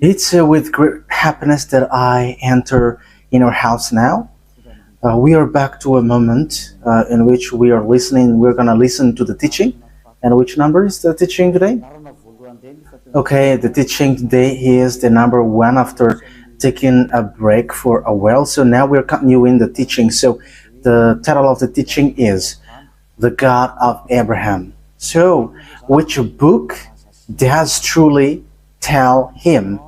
It's with great happiness that I enter in our house now. We are back to a moment in which we are listening. We're going to listen to the teaching. And which number is the teaching today? Okay, the teaching today is the number one after taking a break for a while. So now we're continuing the teaching. So the title of the teaching is The God of Abraham. So which book does truly tell him?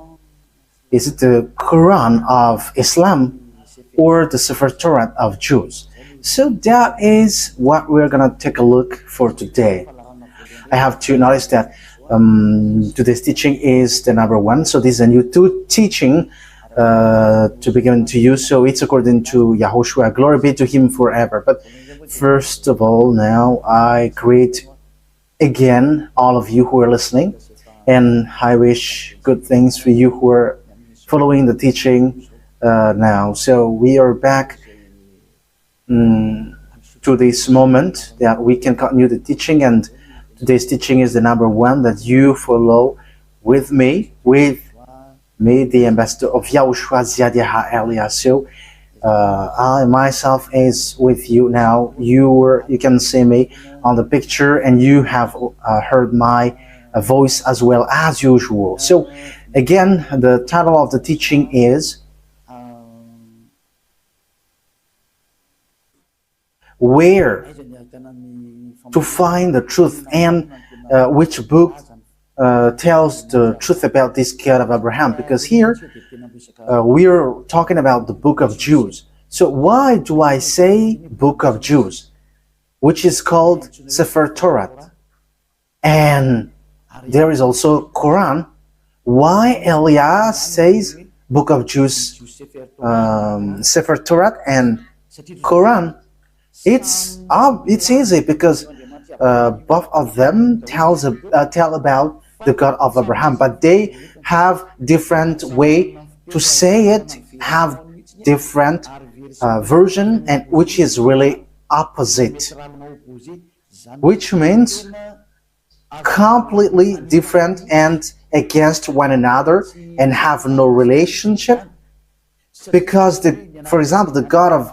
Is it the Quran of Islam or the Sefer Torat of Jews? So that is what we're gonna take a look for today. I have to notice that today's teaching is the number one. So this is a new teaching to be given to you. So it's according to YAHOSHUAH. Glory be to him forever. But first of all, now I greet again all of you who are listening, and I wish good things for you who are following the teaching now. So we are back to this moment that we can continue the teaching, and today's teaching is the number one that you follow with me, the ambassador of YAHOSHUAH Ziad Elia. So I myself is with you now. You can see me on the picture, and you have heard my voice as well as usual. So again, the title of the teaching is Where to Find the Truth, and which book tells the truth about this God of Abraham, because here we're talking about the book of Jews. So why do I say book of Jews, which is called Sefer Torat, and there is also Quran? Why Elias says book of Jews, Sefer Torat and Quran? It's easy because both of them tell about the God of Abraham, but they have different way to say it, have different version, and which is really opposite, which means completely different and against one another and have no relationship. Because for example, the God of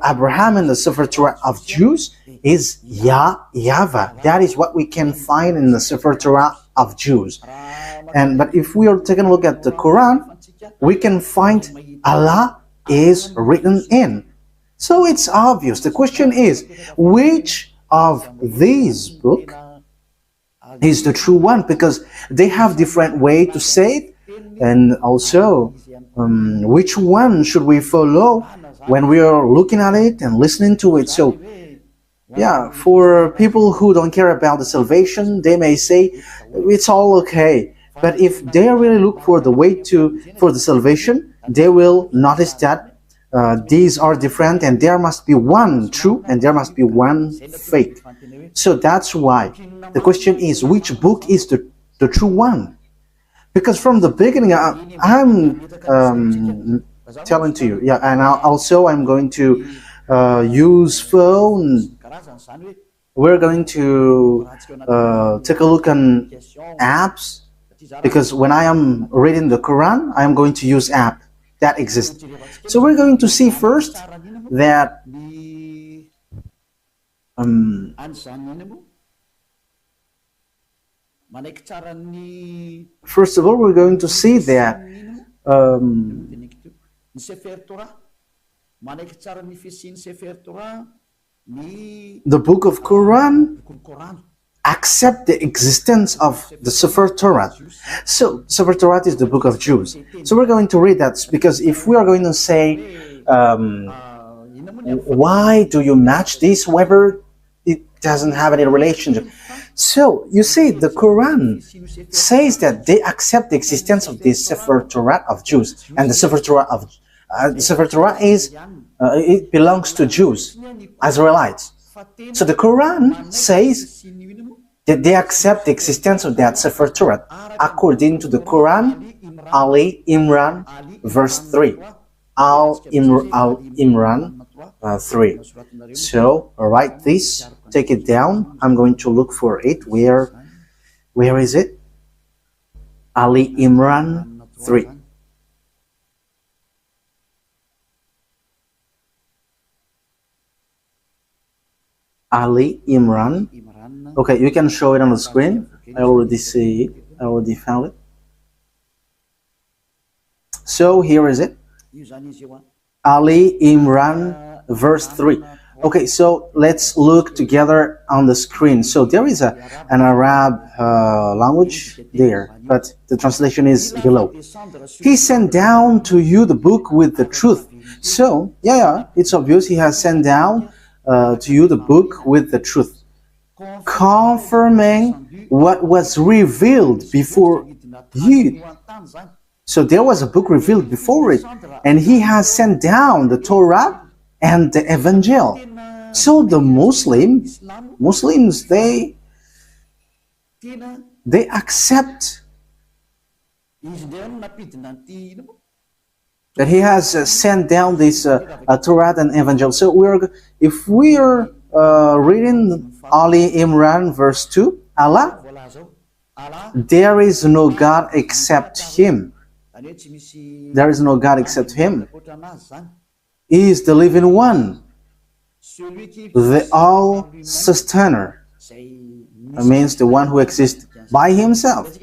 Abraham in the Sefer Torah of Jews is YAHVAH. That is what we can find in the Sefer Torah of Jews. But if we are taking a look at the Quran, we can find Allah is written in. So it's obvious. The question is, which of these books is the true one? Because they have different way to say it, and also which one should we follow when we are looking at it and listening to it. So yeah, for people who don't care about the salvation, they may say it's all okay. But if they really look for the way for the salvation, they will notice that these are different, and there must be one true and there must be one fake. So that's why the question is, which book is the true one? Because from the beginning, I'm telling to you, yeah, and also I'm going to use phone. We're going to take a look on apps, because when I am reading the Quran, I'm going to use app that exists. So we're going to see first that first of all, we're going to see that the book of Quran accept the existence of the Sefer Torah. So Sefer Torah is the book of Jews. So we're going to read that, because if we are going to say why do you match this, whether it doesn't have any relationship. So you see, the Quran says that they accept the existence of this Sefer Torah of Jews, and the Sefer Torah is it belongs to Jews, Israelites. So the Quran says that they accept the existence of that Sefer Torah according to the Quran, Ali Imran, verse 3. Al Imran 3. So write this, take it down. I'm going to look for it. Where is it? Ali Imran 3. Ali Imran. Okay, you can show it on the screen. I already see it. I already found it. So here is it. Ali Imran, verse 3. Okay, so let's look together on the screen. So there is an Arab language there, but the translation is below. He sent down to you the book with the truth. So, yeah, it's obvious he has sent down to you the book with the truth, confirming what was revealed before you. So there was a book revealed before it, and he has sent down the Torah and the Evangel. So the Muslims, they accept that he has sent down this Torah and Evangel. So if we are reading Ali Imran verse 2, Allah, there is no God except Him. There is no God except Him. He is the living one, the all-sustainer. That means the one who exists by Himself.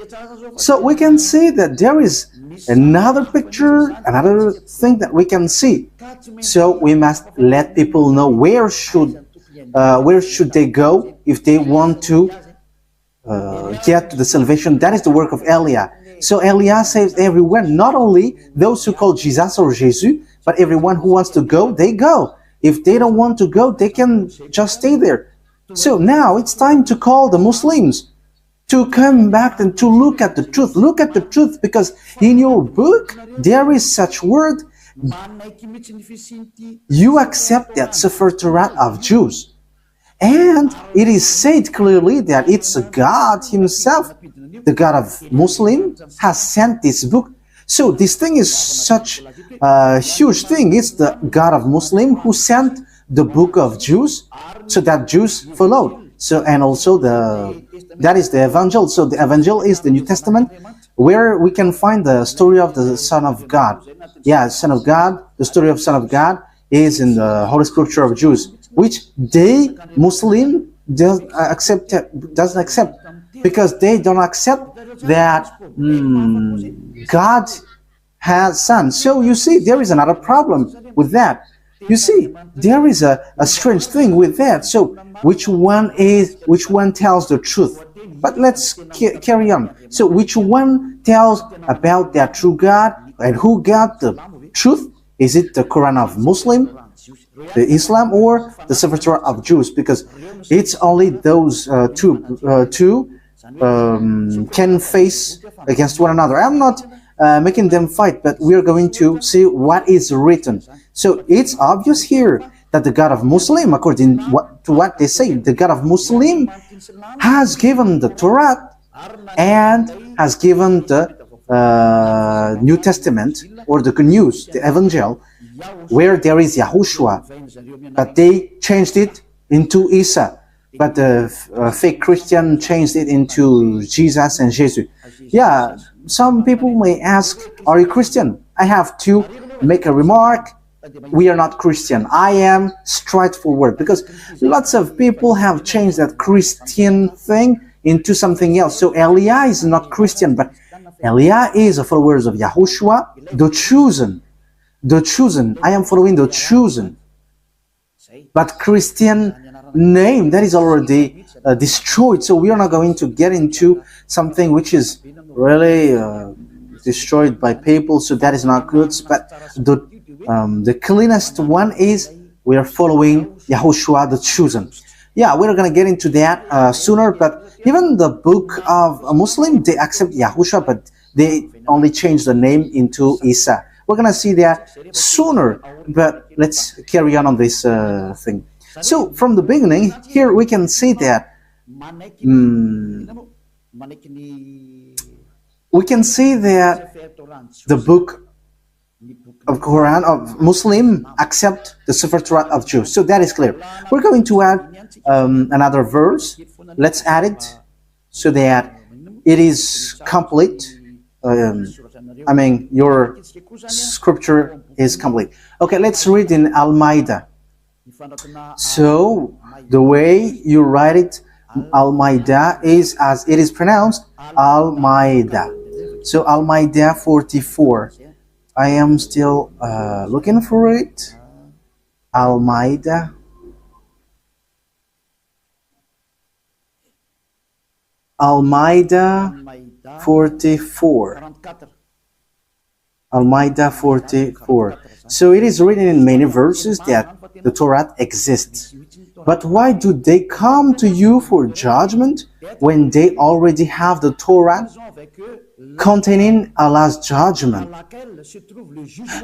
So we can see that there is another picture, another thing that we can see. So we must let people know where should they go if they want to get to the salvation. That is the work of Elia. So Elia saves everyone, not only those who call Jesus or Jesus, but everyone who wants to go, they go. If they don't want to go, they can just stay there. So now it's time to call the Muslims to come back and to look at the truth. Look at the truth, because in your book there is such word. You accept that Sefer Torat of Jews. And it is said clearly that it's God Himself, the God of Muslim, has sent this book. So this thing is such a huge thing. It's the God of Muslim who sent the book of Jews, so that Jews followed. So, and also that is the Evangel. So the Evangel is the New Testament, where we can find the story of the Son of God. Yeah, Son of God. The story of Son of God is in the Holy Scripture of Jews, which Muslim doesn't accept, because they don't accept that God has Son. So you see, there is another problem with that. You see, there is a strange thing with that. So which one tells the truth? But let's carry on. So which one tells about that true God, and who got the truth? Is it the Quran of Muslim, the Islam, or the Sefer Torah of Jews? Because it's only those two can face against one another. I'm not making them fight, but we are going to see what is written. So it's obvious here that the God of Muslim, according to what they say, the God of Muslim has given the Torah and has given the New Testament, or the Good News, the Evangel, where there is YAHOSHUAH, but they changed it into Isa. But the fake Christian changed it into Jesus and Jesus. Yeah, some people may ask, are you Christian? I have to make a remark. We are not Christian. I am straightforward, because lots of people have changed that Christian thing into something else. So Elia is not Christian, but Elia is a follower of YAHOSHUAH, the chosen. The chosen. I am following the chosen. But Christian name, that is already destroyed. So we are not going to get into something which is really destroyed by people. So that is not good. But the cleanest one is we are following YAHOSHUAH, the chosen. Yeah, we're going to get into that sooner. But even the book of a Muslim, they accept YAHOSHUAH, but they only change the name into Isa. We're going to see that sooner, but let's carry on this thing. So from the beginning, here we can see that the book of Quran of Muslim accept the Sefer Torat of Jews. So that is clear. We're going to add another verse. Let's add it so that it is complete. your scripture is complete. Okay, let's read in Al-Ma'idah. So the way you write it, Al-Ma'idah, is as it is pronounced, Al-Ma'idah. So Al-Ma'idah 44. I am still looking for it. Al-Ma'idah. Al-Ma'idah 44. Al-Ma'idah 44. So it is written in many verses that the Torah exists. But why do they come to you for judgment when they already have the Torah containing Allah's judgment?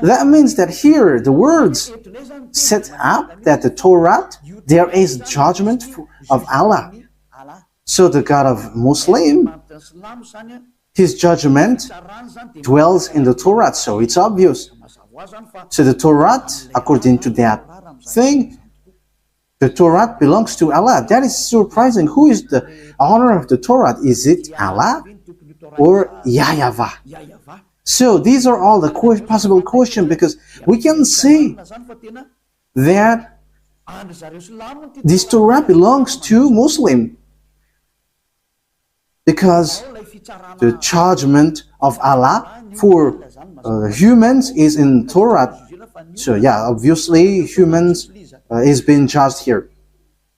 That means that here the words set up that the Torah, there is judgment of Allah. So the God of Muslim, his judgment dwells in the Torah, so it's obvious. So the Torah, according to that thing, the Torah belongs to Allah. That is surprising. Who is the owner of the Torah? Is it Allah or YAHVAH? So these are all the possible questions, because we can see that this Torah belongs to Muslim, because the judgment of Allah for humans is in Torah. So yeah, obviously humans is being judged here.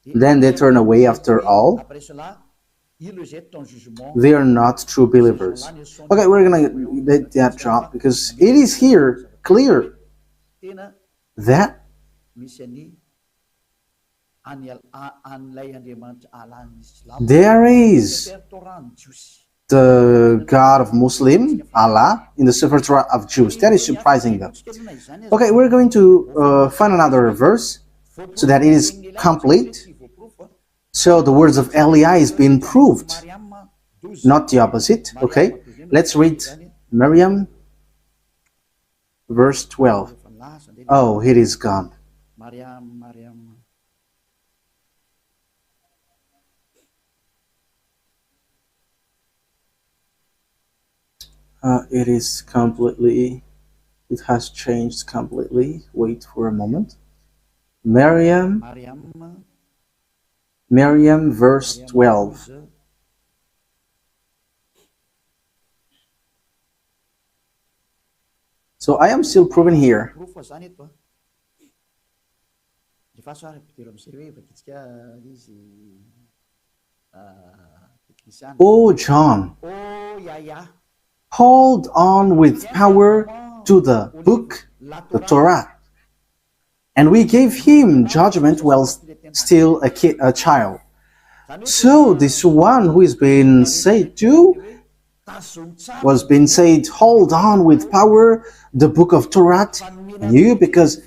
Then they turn away after all. They are not true believers. Okay, we're gonna let that drop, because it is here clear that there is the God of Muslim, Allah, in the Sefer Torah of Jews. That is surprising though. Okay, we're going to find another verse so that it is complete. So the words of Eliah is being proved, not the opposite. Okay, let's read Miriam, verse 12. Oh, it is gone. It is completely, it has changed completely. Wait for a moment. Miriam, verse 12. So I am still proving here. Oh, John, hold on with power to the book, the Torah. And we gave him judgment while still a child. So this one who is being said to was being said, hold on with power the book of Torah, and you, because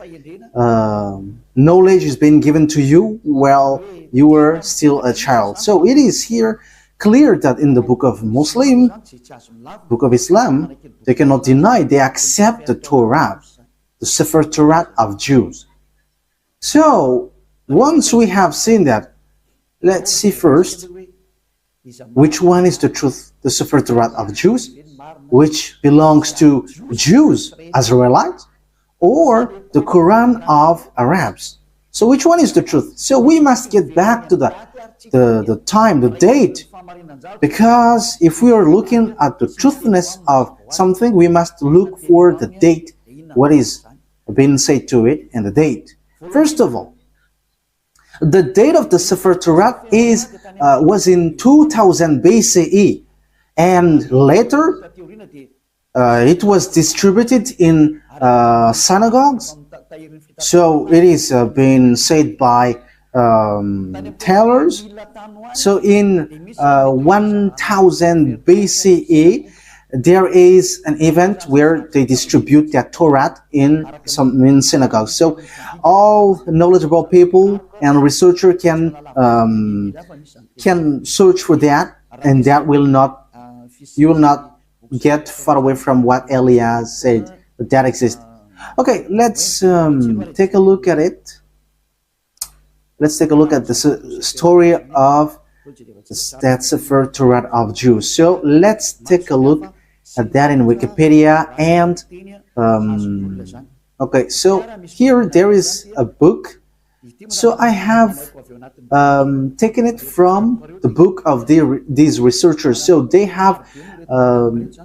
knowledge is being given to you while you were still a child. So it is here clear that in the book of Muslim, book of Islam, they cannot deny, they accept the Torah, the Sefer Torah of Jews. So once we have seen that, let's see first which one is the truth, the Sefer Torah of Jews, which belongs to Jews, Israelites, or the Quran of Arabs. So which one is the truth? So we must get back to the time, the date, because if we are looking at the truthness of something, we must look for the date, what is being said to it, and the date. First of all, the date of the Sefer Torah was in 2000 BCE, and later it was distributed in synagogues. So it is being said by tailors. So in 1000 BCE, there is an event where they distribute their Torah in synagogues. So all knowledgeable people and researcher can search for that, and that will not, you will not get far away from what Eliah said, that exists. Okay, let's take a look at it. Let's take a look at the story of that Sefer Torah of Jews. So let's take a look that in Wikipedia. And okay, so here there is a book. So I have taken it from the book of these researchers. So they have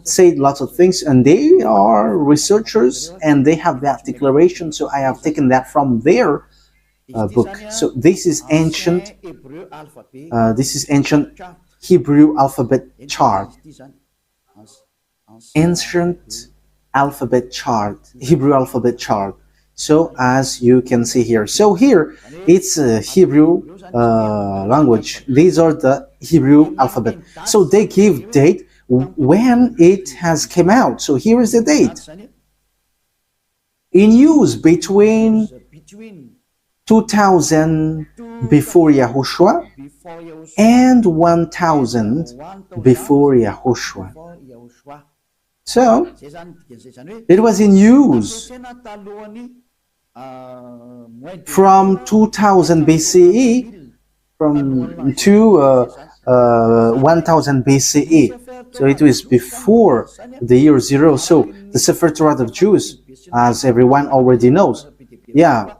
said lots of things, and they are researchers, and they have that declaration. So I have taken that from their book. So this is ancient. This is ancient Hebrew alphabet chart. Ancient alphabet chart, Hebrew alphabet chart. So as you can see here, so here it's a Hebrew language. These are the Hebrew alphabet. So they give date when it has come out. So here is the date. In use between 2000 before Yahushua and 1000 before Yahushua. So it was in use from 2000 BCE to 1000 BCE. So it was before the year 0. So the Sefer Torat of Jews, as everyone already knows. Yeah,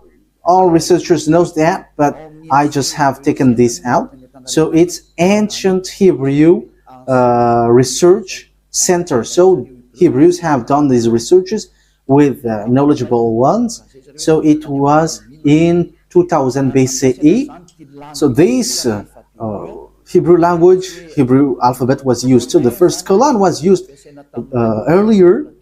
all researchers knows that, but I just have taken this out. So it's ancient Hebrew research center. So Hebrews have done these researches with knowledgeable ones. So it was in 2000 BCE. So this Hebrew language, Hebrew alphabet was used. So the first colon was used earlier,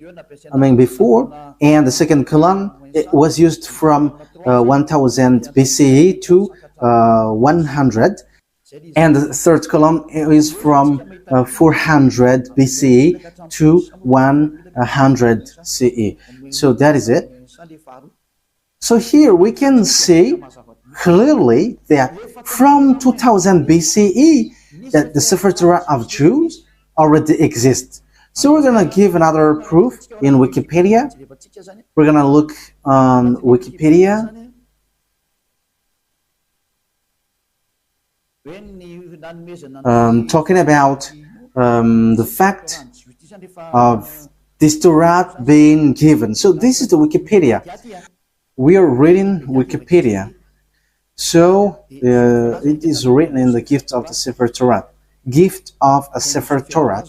before, and the second colon was used from 1000 BCE to 100, and the third column is from 400 BCE to 100 CE. So that is it. So here we can see clearly that from 2000 BCE that the Sefer Torah of Jews already exists. So we're going to give another proof in Wikipedia. We're going to look on Wikipedia. Talking about the fact of this Torah being given. So this is the Wikipedia. We are reading Wikipedia. So it is written in the gift of the Sefer Torah. Gift of a Sefer Torah.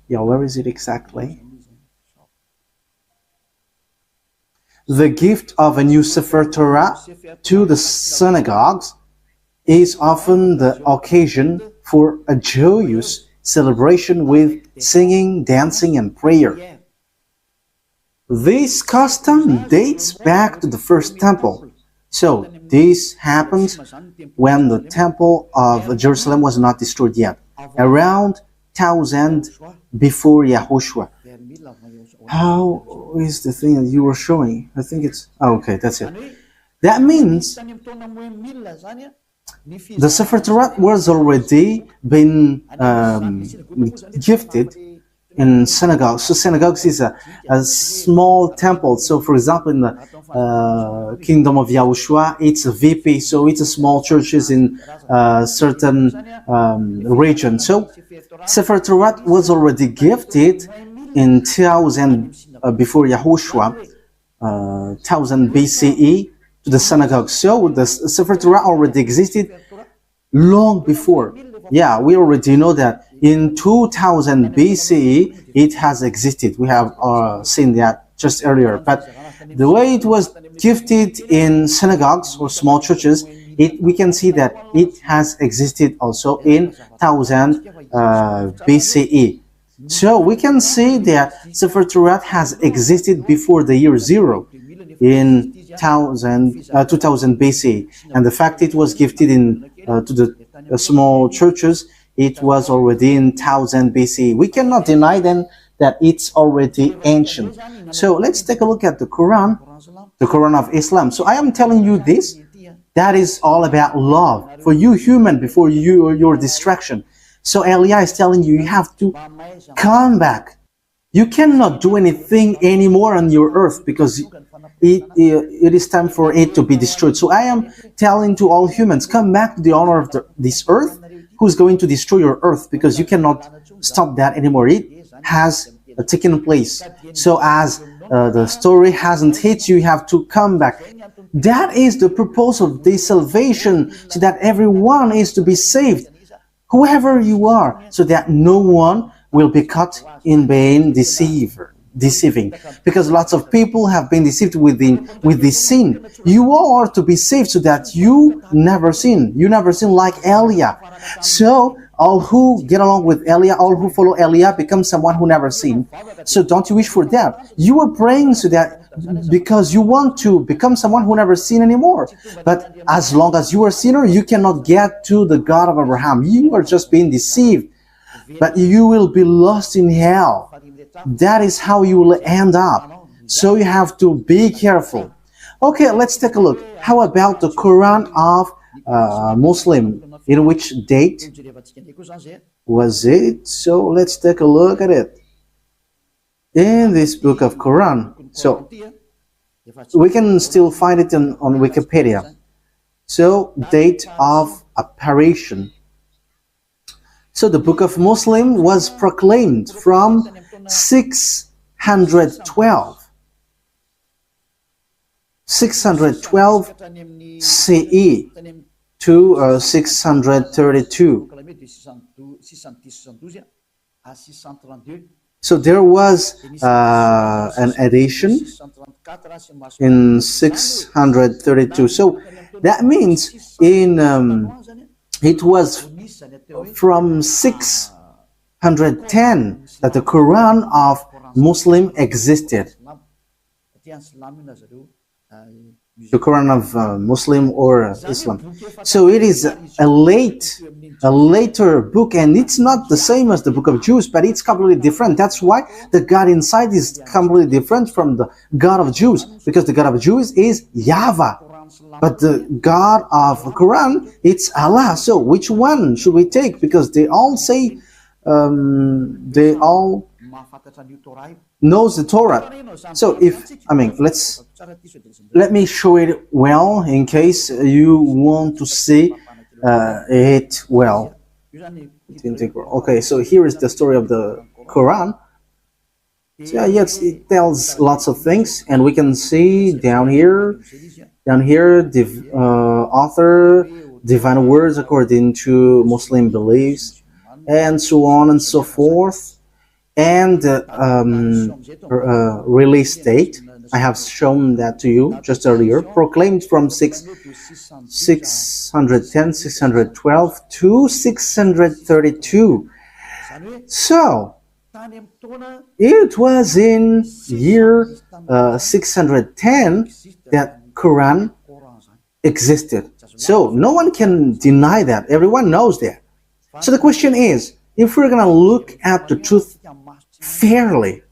Yeah, where is it exactly? The gift of a new Sefer Torah to the synagogues is often the occasion for a joyous celebration with singing, dancing, and prayer. This custom dates back to the first temple. So this happened when the temple of Jerusalem was not destroyed yet, around 1000 before Yahushua. How is the thing that you were showing? I think it's... Oh, okay, that's it. That means the Sefer Torah was already been gifted in synagogues. So synagogues is a small temple. So for example, in the kingdom of Yahushua, it's a VP. So it's a small churches in certain region. So Sefer Torah was already gifted in 1000 before Yahushua, 1000 BCE to the synagogue. So the Sefer Torah already existed long before. Yeah, we already know that in 2000 BCE it has existed. We have seen that just earlier. But the way it was gifted in synagogues or small churches, we can see that it has existed also in 1000 BCE. So we can see that Sefer Torah has existed before the year 0 in 2000 BC, and the fact it was gifted in to the small churches, it was already in 1000 BC. We cannot deny then that it's already ancient. So let's take a look at the Quran of Islam. So I am telling you this, that is all about love for you human before your distraction. So Elia is telling you, you have to come back. You cannot do anything anymore on your earth because it is time for it to be destroyed. So I am telling to all humans, come back to the owner of this earth, who's going to destroy your earth, because you cannot stop that anymore. It has taken place. So as the story hasn't hit you, you have to come back. That is the purpose of this salvation, so that everyone is to be saved, whoever you are, so that no one will be caught in being deceiving, because lots of people have been deceived with this sin. You are to be saved so that you never sin. You never sin like Elia. So all who get along with Elia, all who follow Elia, become someone who never sinned. So don't you wish for that? You are praying so that because you want to become someone who never sinned anymore. But as long as you are a sinner, you cannot get to the God of Abraham. You are just being deceived. But you will be lost in hell. That is how you will end up. So you have to be careful. Okay, let's take a look. How about the Quran of Muslim? In which date was it? So let's take a look at it. In this book of Quran. So we can still find it on Wikipedia. So date of apparition. So the book of Muslim was proclaimed from 612 CE to 632. So there was an edition in 632. So that means it was from 610 that the Quran of Muslim existed. The Quran of Muslim or Islam. So it is a later book, and it's not the same as the book of Jews, but it's completely different. That's why the God inside is completely different from the God of Jews, because the God of Jews is YAHVAH, but the God of Quran, it's Allah. So which one should we take? Because they all say, they all knows the Torat. So let me show it well in case you want to see it well. Okay, so here is the story of the Quran. So yes, it tells lots of things, and we can see down here, the author, divine words according to Muslim beliefs, and so on and so forth. And release date, I have shown that to you just earlier, proclaimed from 610, 612 to 632. So it was in year 610 that Quran existed. So no one can deny that. Everyone knows that. So the question is, if we're going to look at the truth fairly,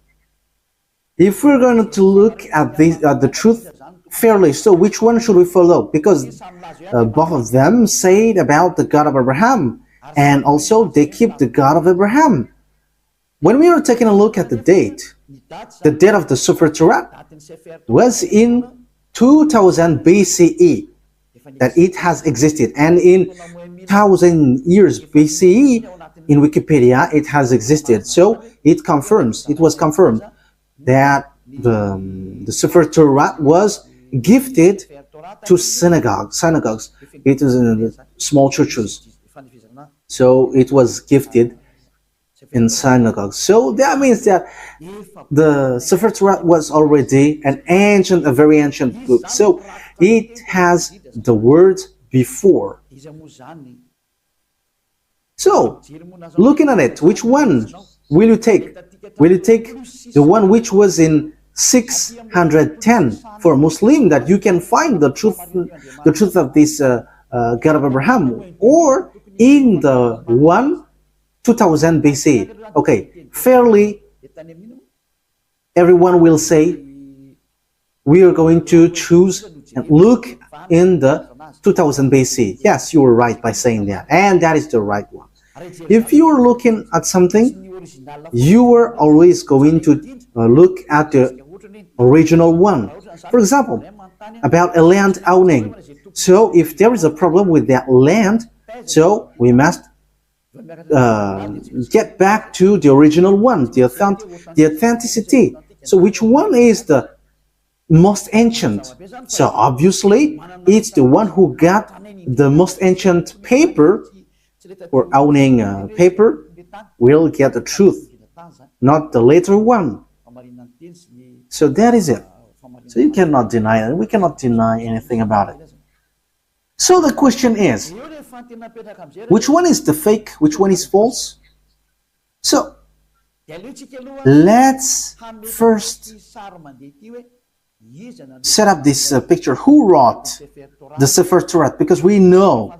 if we're going to look at the truth fairly, so which one should we follow? Because both of them say about the God of Abraham, and also they keep the God of Abraham. When we are taking a look at the date of the Sefer Torat was in 2000 BCE that it has existed, and in 1000 years BCE in Wikipedia it has existed. So it was confirmed that the Sefer Torat was gifted to synagogues. It is in small churches. So it was gifted in synagogues. So that means that the Sefer Torat was already a very ancient book. So it has the words before. So, looking at it, which one will you take? Will you take the one which was in 610 for Muslim, that you can find the truth of this God of Abraham, or in the 2000 BC? Okay, fairly, everyone will say we are going to choose and look in the 2000 BC. Yes, you were right by saying that, and that is the right one. If you are looking at something, you are always going to look at the original one. For example, about a land owning. So if there is a problem with that land, so we must get back to the original one, the authenticity. So which one is the most ancient? So obviously it's the one who got the most ancient paper, or owning paper, will get the truth, not the later one. So that is it. So you cannot deny it. We cannot deny anything about it. So the question is, which one is the fake? Which one is false? So let's first set up this picture. Who wrote the Sefer Torat? Because we know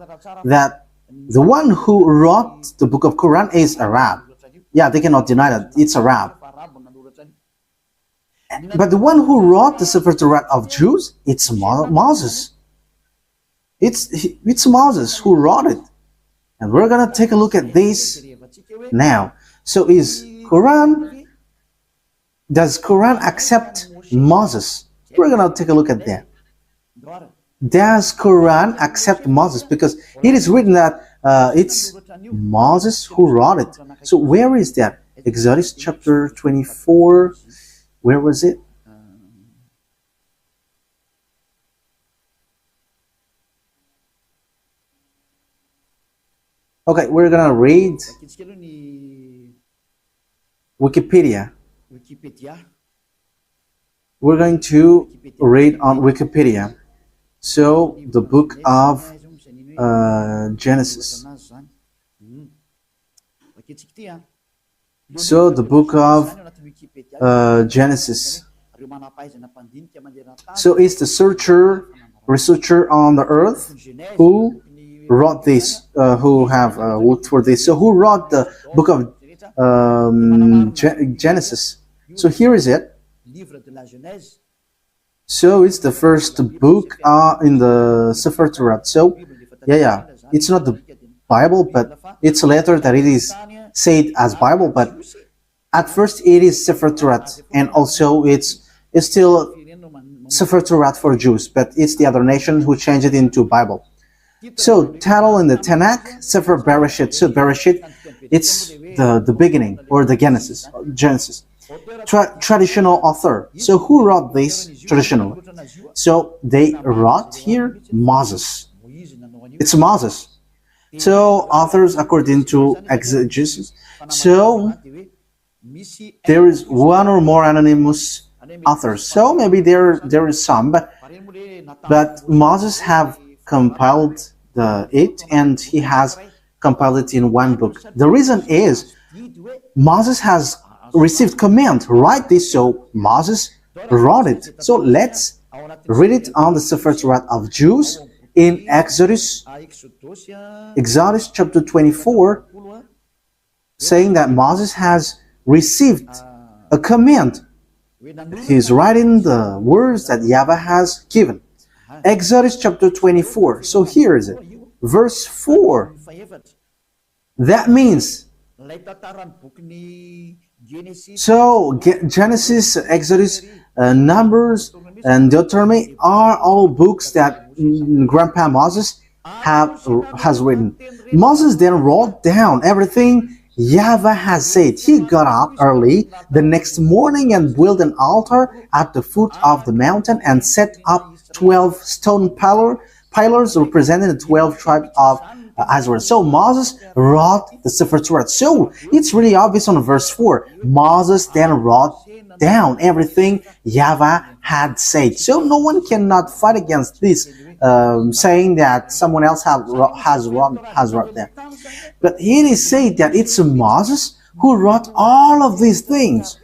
that the one who wrote the book of Quran is Arab. Yeah, they cannot deny that it's Arab. But the one who wrote the Sefer Torat of Jews, it's Moses. It's Moses who wrote it. And we're going to take a look at this now. So does Quran accept Moses? We're going to take a look at that. Does Quran accept Moses? Because it is written that it's Moses who wrote it. So where is that? Exodus chapter 24. Where was it? Okay, we're going to read Wikipedia. We're going to read on Wikipedia. So the book of Genesis. So the book of Genesis. So it's the researcher on the earth who wrote this, who have looked for this. So who wrote the book of Genesis? So here is it. So it's the first book in the Sefer Torat. So yeah, it's not the Bible, but it's a letter that it is said as Bible, but at first it is Sefer Torat, and also it's still Sefer Torat for Jews, but it's the other nation who changed it into Bible. So title in the Tanakh, Sefer Bereshit. So Bereshit, it's the beginning, or the Genesis. Traditional author. So who wrote this traditional? So they wrote here Moses. It's Moses. So authors according to exegesis. So there is one or more anonymous authors. So maybe there is some, but Moses have compiled it, and he has compiled it in one book. The reason is Moses has received command, write this, so Moses wrote it. So let's read it on the Sefer Torat of Jews in Exodus chapter 24, saying that Moses has received a command. He's writing the words that YAHVAH has given. Exodus chapter 24. So here is it. Verse 4. That means, so Genesis, Exodus, Numbers, and Deuteronomy are all books that Grandpa Moses has written. Moses then wrote down everything YAHVAH has said. He got up early the next morning and built an altar at the foot of the mountain and set up 12 stone pillars representing the 12 tribes of Israel. So Moses wrote the Sefer Torat. So it's really obvious on verse 4. Moses then wrote down everything YAHVAH had said. So no one cannot fight against this, saying that someone else has wrote that. But it is said that it's Moses who wrote all of these things.